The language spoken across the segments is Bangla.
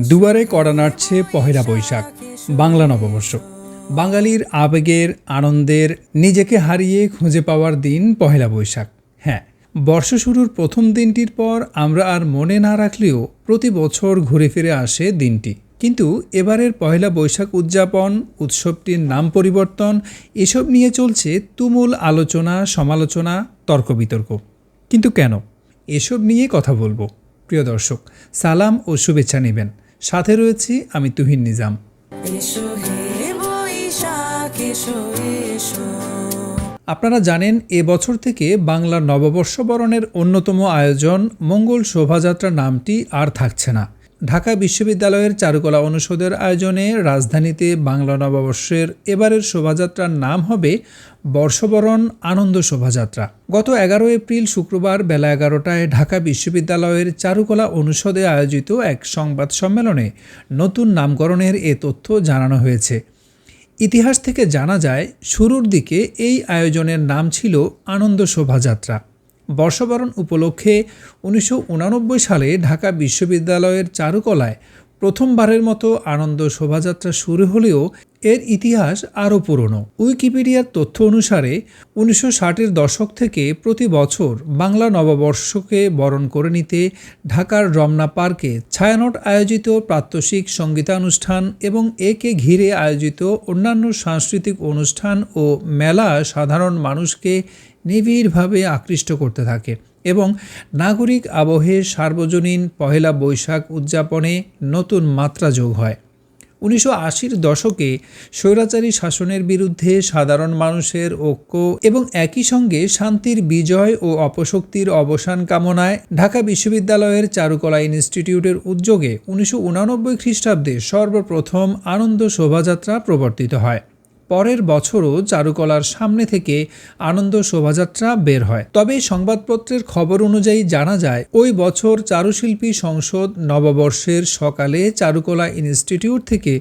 দুবারে কড়া নাড়ছে পহেলা বৈশাখ, বাংলা নববর্ষ। বাঙালির আবেগের, আনন্দের, নিজেকে হারিয়ে খুঁজে পাওয়ার দিন পহেলা বৈশাখ। হ্যাঁ, বর্ষ শুরুর প্রথম দিনটির পর আমরা আর মনে না রাখলেও প্রতি বছর ঘুরে ফিরে আসে দিনটি। কিন্তু এবারের পহেলা বৈশাখ উদযাপন, উৎসবটির নাম পরিবর্তন, এসব নিয়ে চলছে তুমুল আলোচনা, সমালোচনা, তর্ক বিতর্ক। কিন্তু কেন? এসব নিয়ে কথা বলবো। প্রিয় দর্শক, সালাম ও শুভেচ্ছা নেবেন। সাথে রয়েছি আমি তুহিন নিজাম। আপনারা জানেন, এবছর থেকে বাংলা নববর্ষ বরণের অন্যতম আয়োজন মঙ্গল শোভাযাত্রা নামটি আর থাকছে না। ঢাকা বিশ্ববিদ্যালয়ের চারুকলা অনুষদের আয়োজনে রাজধানীতে বাংলা নববর্ষের এবারের শোভাযাত্রার নাম হবে বর্ষবরণ আনন্দ শোভাযাত্রা। গত 11 এপ্রিল শুক্রবার বেলা 11টায় ঢাকা বিশ্ববিদ্যালয়ের চারুকলা অনুষদে আয়োজিত এক সংবাদ সম্মেলনে নতুন নামকরণের এ তথ্য জানানো হয়েছে। ইতিহাস থেকে জানা যায়, শুরুর দিকে এই আয়োজনের নাম ছিল আনন্দ শোভাযাত্রা। বর্ষবরণ উপলক্ষে 1989 সালে ঢাকা বিশ্ববিদ্যালয়ের চারুকলায় প্রথমবারের মতো আনন্দ শোভাযাত্রা শুরু হলেও এর ইতিহাস আরও পুরনো। উইকিপিডিয়ার তথ্য অনুসারে 1960-এর দশক থেকে প্রতি বছর বাংলা নববর্ষকে বরণ করে নিতে ঢাকার রমনা পার্কে ছায়ানট আয়োজিত প্রাত্যহিক সঙ্গীতানুষ্ঠান এবং একে ঘিরে আয়োজিত অন্যান্য সাংস্কৃতিক অনুষ্ঠান ও মেলা সাধারণ মানুষকে নিবিড়ভাবে আকৃষ্ট করতে থাকে এবং নাগরিক আবহে সার্বজনীন পহেলা বৈশাখ উদযাপনে নতুন মাত্রা যোগ হয়। 1980-র দশকে স্বৈরাচারী শাসনের বিরুদ্ধে সাধারণ মানুষের ঐক্য এবং একই সঙ্গে শান্তির বিজয় ও অপশক্তির অবসান কামনায় ঢাকা বিশ্ববিদ্যালয়ের চারুকলা ইনস্টিটিউটের উদ্যোগে 1989 খ্রিস্টাব্দে সর্বপ্রথম আনন্দ শোভাযাত্রা প্রবর্তিত হয়। পরের বছরও চারুকলার সামনে থেকে আনন্দ শোভাযাত্রা বের হয়। তবে সংবাদপত্রের খবর অনুযায়ী জানা যায়, ওই বছর চারুশিল্পী সংসদ নববর্ষের সকালে চারুকলা ইনস্টিটিউট থেকে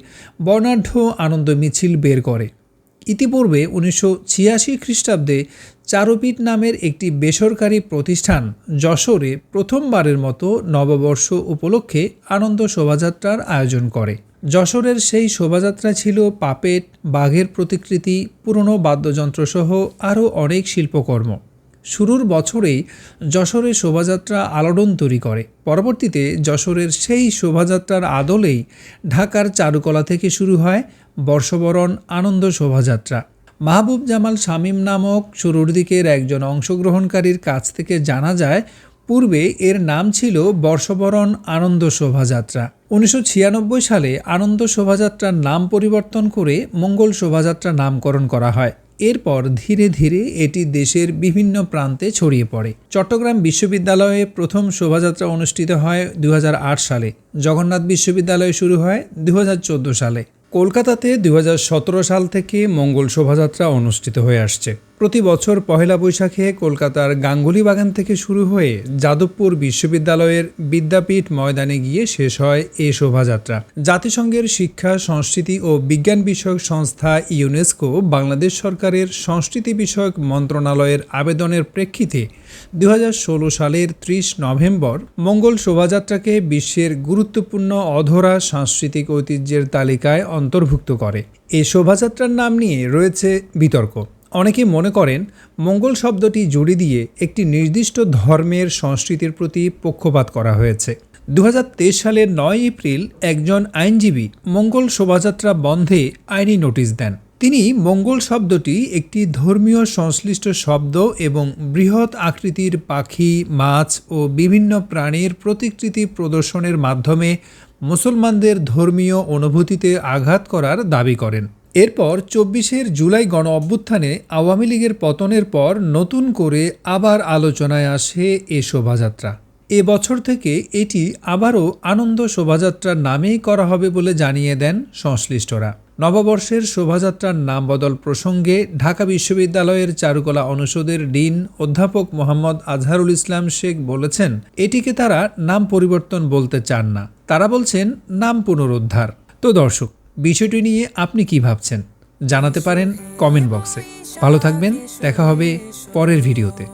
বর্ণাঢ্য আনন্দ মিছিল বের করে। ইতিপূর্বে 1986 খ্রিস্টাব্দে চারুপীঠ নামের একটি বেসরকারি প্রতিষ্ঠান যশোরে প্রথমবারের মতো নববর্ষ উপলক্ষে আনন্দ শোভাযাত্রার আয়োজন করে। যশোরের সেই শোভাযাত্রা ছিল পাপেট, বাঘের প্রতিকৃতি, পুরনো বাদ্যযন্ত্রসহ আরও অনেক শিল্পকর্ম। শুরুর বছরেই যশোরের শোভাযাত্রা আলোড়ন তৈরি করে। পরবর্তীতে যশোরের সেই শোভাযাত্রার আদলেই ঢাকার চারুকলা থেকে শুরু হয় বর্ষবরণ আনন্দ শোভাযাত্রা। মাহবুব জামাল শামীম নামক শুরুর দিকের একজন অংশগ্রহণকারীর কাছ থেকে জানা যায়, পূর্বে এর নাম ছিল বর্ষবরণ আনন্দ শোভাযাত্রা। 1996 সালে আনন্দ শোভাযাত্রার নাম পরিবর্তন করে মঙ্গল শোভাযাত্রা নামকরণ করা হয়। এরপর ধীরে ধীরে এটি দেশের বিভিন্ন প্রান্তে ছড়িয়ে পড়ে। চট্টগ্রাম বিশ্ববিদ্যালয়ে প্রথম শোভাযাত্রা অনুষ্ঠিত হয় 2008 সালে। জগন্নাথ বিশ্ববিদ্যালয়ে শুরু হয় 2014 সালে। কলকাতাতে 2017 সাল থেকে মঙ্গল শোভাযাত্রা অনুষ্ঠিত হয়ে আসছে। প্রতি বছর পহেলা বৈশাখে কলকাতার গাঙ্গুলি বাগান থেকে শুরু হয়ে যাদবপুর বিশ্ববিদ্যালয়ের বিদ্যাপীঠ ময়দানে গিয়ে শেষ হয় এই শোভাযাত্রা। জাতিসংঘের শিক্ষা, সংস্কৃতি ও বিজ্ঞান বিষয়ক সংস্থা ইউনেস্কো বাংলাদেশ সরকারের সংস্কৃতি বিষয়ক মন্ত্রণালয়ের আবেদনের প্রেক্ষিতে 2016 সালের 30 নভেম্বর মঙ্গল শোভাযাত্রাকে বিশ্বের গুরুত্বপূর্ণ অধরা সাংস্কৃতিক ঐতিহ্যের তালিকায় অন্তর্ভুক্ত করে। এই শোভাযাত্রার নাম নিয়ে রয়েছে বিতর্ক। অনেকে মনে করেন মঙ্গল শব্দটি জুড়ে দিয়ে একটি নির্দিষ্ট ধর্মের সংস্কৃতির প্রতি পক্ষপাত করা হয়েছে। 2023 সালের 9 এপ্রিল একজন আইনজীবী মঙ্গল শোভাযাত্রা বন্ধে আইনি নোটিশ দেন। তিনি মঙ্গল শব্দটি একটি ধর্মীয় সংশ্লিষ্ট শব্দ এবং বৃহৎ আকৃতির পাখি, মাছ ও বিভিন্ন প্রাণীর প্রতিকৃতি প্রদর্শনের মাধ্যমে মুসলমানদের ধর্মীয় অনুভূতিতে আঘাত করার দাবি করেন। এরপর 24 জুলাই গণ অভ্যুত্থানে আওয়ামী লীগের পতনের পর নতুন করে আবার আলোচনায় আসে এ শোভাযাত্রা। এবছর থেকে এটি আবারও আনন্দ শোভাযাত্রার নামেই করা হবে বলে জানিয়ে দেন সংশ্লিষ্টরা। নববর্ষের শোভাযাত্রার নাম বদল প্রসঙ্গে ঢাকা বিশ্ববিদ্যালয়ের চারুকলা অনুষদের ডিন অধ্যাপক মোহাম্মদ আজহারুল ইসলাম শেখ বলেছেন, এটিকে তারা নাম পরিবর্তন বলতে চান না, তারা বলছেন নাম পুনরুদ্ধার। তো দর্শক, বিষয়টি নিয়ে আপনি কি ভাবছেন জানাতে পারেন কমেন্ট বক্সে। ভালো থাকবেন, দেখা হবে পরের ভিডিওতে।